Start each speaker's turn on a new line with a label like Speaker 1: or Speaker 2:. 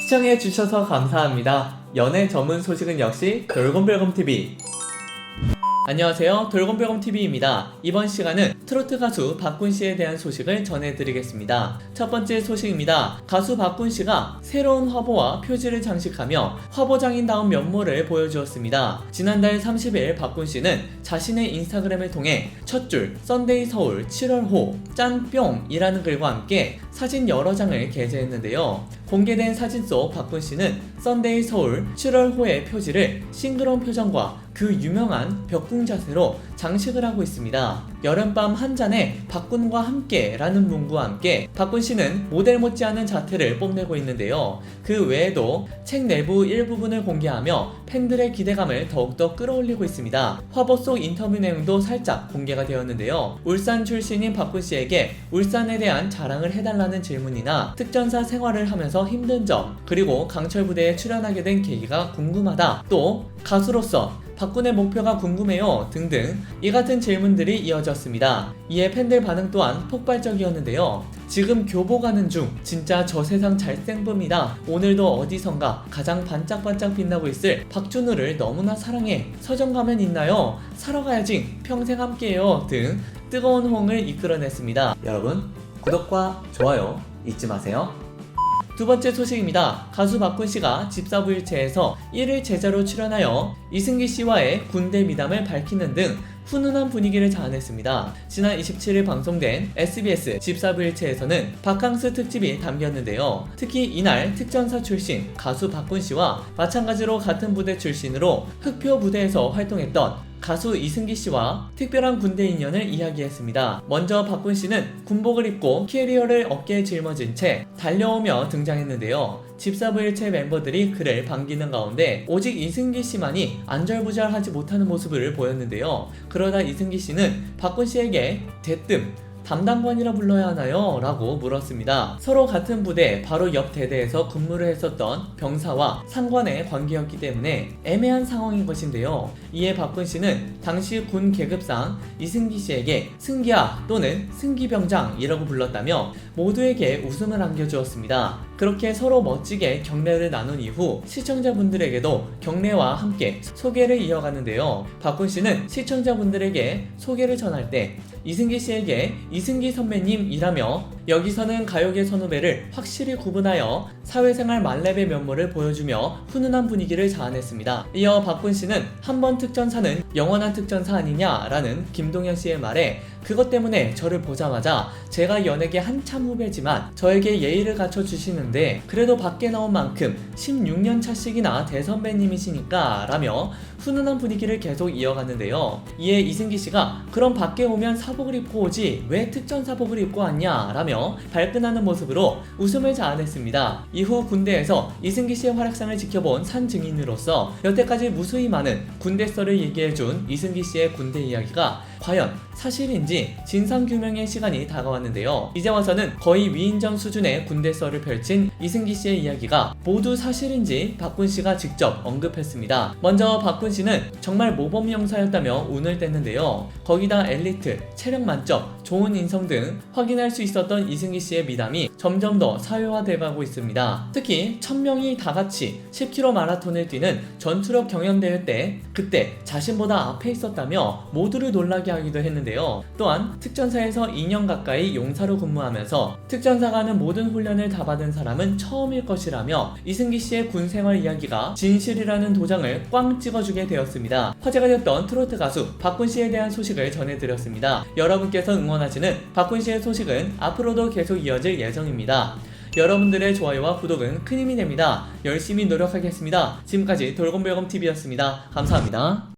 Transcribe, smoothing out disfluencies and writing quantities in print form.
Speaker 1: 시청해주셔서 감사합니다. 연애 전문 소식은 역시 돌곰별곰TV. 안녕하세요, 돌곰별곰TV입니다. 이번 시간은 트로트 가수 박군씨에 대한 소식을 전해드리겠습니다. 첫 번째 소식입니다. 가수 박군씨가 새로운 화보와 표지를 장식하며 화보장인다운 면모를 보여주었습니다. 지난달 30일 박군씨는 자신의 인스타그램을 통해 첫 줄 썬데이 서울 7월호 짠뿅이라는 글과 함께 사진 여러 장을 게재했는데요. 공개된 사진 속 박군씨는 썬데이 서울 7월호의 표지를 싱그러운 표정과 그 유명한 벽궁 자세로 장식을 하고 있습니다. 여름밤 한 잔에 박군과 함께 라는 문구와 함께 박군씨는 모델 못지않은 자태를 뽐내고 있는데요. 그 외에도 책 내부 일부분을 공개하며 팬들의 기대감을 더욱더 끌어올리고 있습니다. 화보 속 인터뷰 내용도 살짝 공개가 되었는데요. 울산 출신인 박군씨에게 울산에 대한 자랑을 해달라는 질문이나 특전사 생활을 하면서 힘든 점, 그리고 강철 부대에 출연하게 된 계기가 궁금하다, 또 가수로서 박군의 목표가 궁금해요 등등 이 같은 질문들이 이어졌습니다. 이에 팬들 반응 또한 폭발적이었는데요. 지금 교보 가는 중 진짜 저 세상 잘생봅니다. 오늘도 어디선가 가장 반짝반짝 빛나고 있을 박준우를 너무나 사랑해. 서점 가면 있나요? 사러 가야지. 평생 함께해요 등 뜨거운 호응을 이끌어냈습니다. 여러분 구독과 좋아요 잊지 마세요. 두 번째 소식입니다. 가수 박군씨가 집사부일체에서 1일 제자로 출연하여 이승기씨와의 군대 미담을 밝히는 등 훈훈한 분위기를 자아냈습니다. 지난 27일 방송된 SBS 집사부일체에서는 바캉스 특집이 담겼는데요. 특히 이날 특전사 출신 가수 박군씨와 마찬가지로 같은 부대 출신으로 흑표 부대에서 활동했던 가수 이승기씨와 특별한 군대 인연을 이야기했습니다. 먼저 박군씨는 군복을 입고 캐리어를 어깨에 짊어진 채 달려오며 등장했는데요. 집사부일체 멤버들이 그를 반기는 가운데 오직 이승기씨만이 안절부절하지 못하는 모습을 보였는데요. 그러다 이승기씨는 박군씨에게 대뜸 담당관이라 불러야 하나요? 라고 물었습니다. 서로 같은 부대 바로 옆 대대에서 근무를 했었던 병사와 상관의 관계였기 때문에 애매한 상황인 것인데요. 이에 박군씨는 당시 군 계급상 이승기씨에게 승기야 또는 승기병장이라고 불렀다며 모두에게 웃음을 안겨주었습니다. 그렇게 서로 멋지게 경례를 나눈 이후 시청자분들에게도 경례와 함께 소개를 이어가는데요. 박군씨는 시청자분들에게 소개를 전할 때 이승기씨에게 이승기 선배님이라며 여기서는 가요계 선후배를 확실히 구분하여 사회생활 만렙의 면모를 보여주며 훈훈한 분위기를 자아냈습니다. 이어 박군씨는 한 번 특전사는 영원한 특전사 아니냐라는 김동현씨의 말에 그것 때문에 저를 보자마자 제가 연예계 한참 후배지만 저에게 예의를 갖춰주시는데 그래도 밖에 나온 만큼 16년 차씩이나 대선배님이시니까 라며 훈훈한 분위기를 계속 이어갔는데요. 이에 이승기씨가 그럼 밖에 오면 사복을 입고 오지 왜 특전 사복을 입고 왔냐 라며 발끈하는 모습으로 웃음을 자아냈습니다. 이후 군대에서 이승기씨의 활약상을 지켜본 산 증인으로서 여태까지 무수히 많은 군대 썰을 얘기해준 이승기씨의 군대 이야기가 과연 사실인지 진상규명의 시간이 다가왔는데요. 이제 와서는 거의 위인전 수준의 군대 썰을 펼친 이승기씨의 이야기가 모두 사실인지 박군씨가 직접 언급했습니다. 먼저 박군씨는 정말 모범 영사였다며 운을 뗐는데요. 거기다 엘리트, 체력 만점, 좋은 인성 등 확인할 수 있었던 이승기씨의 미담이 점점 더 사회화돼가고 있습니다. 특히 1000명이 다같이 10km 마라톤을 뛰는 전투력 경연대회 때 그때 자신보다 앞에 있었다며 모두를 놀라게 하기도 했는데요. 또한 특전사에서 2년 가까이 용사로 근무하면서 특전사가 하는 모든 훈련을 다 받은 사람은 처음일 것이라며 이승기씨의 군생활 이야기가 진실이라는 도장을 꽝 찍어주게 되었습니다. 화제가 됐던 트로트 가수 박군씨에 대한 소식을 전해드렸습니다. 여러분께서 응원하시는 박군씨의 소식은 앞으로도 계속 이어질 예정입니다. 여러분들의 좋아요와 구독은 큰 힘이 됩니다. 열심히 노력하겠습니다. 지금까지 돌곰별곰TV였습니다. 감사합니다.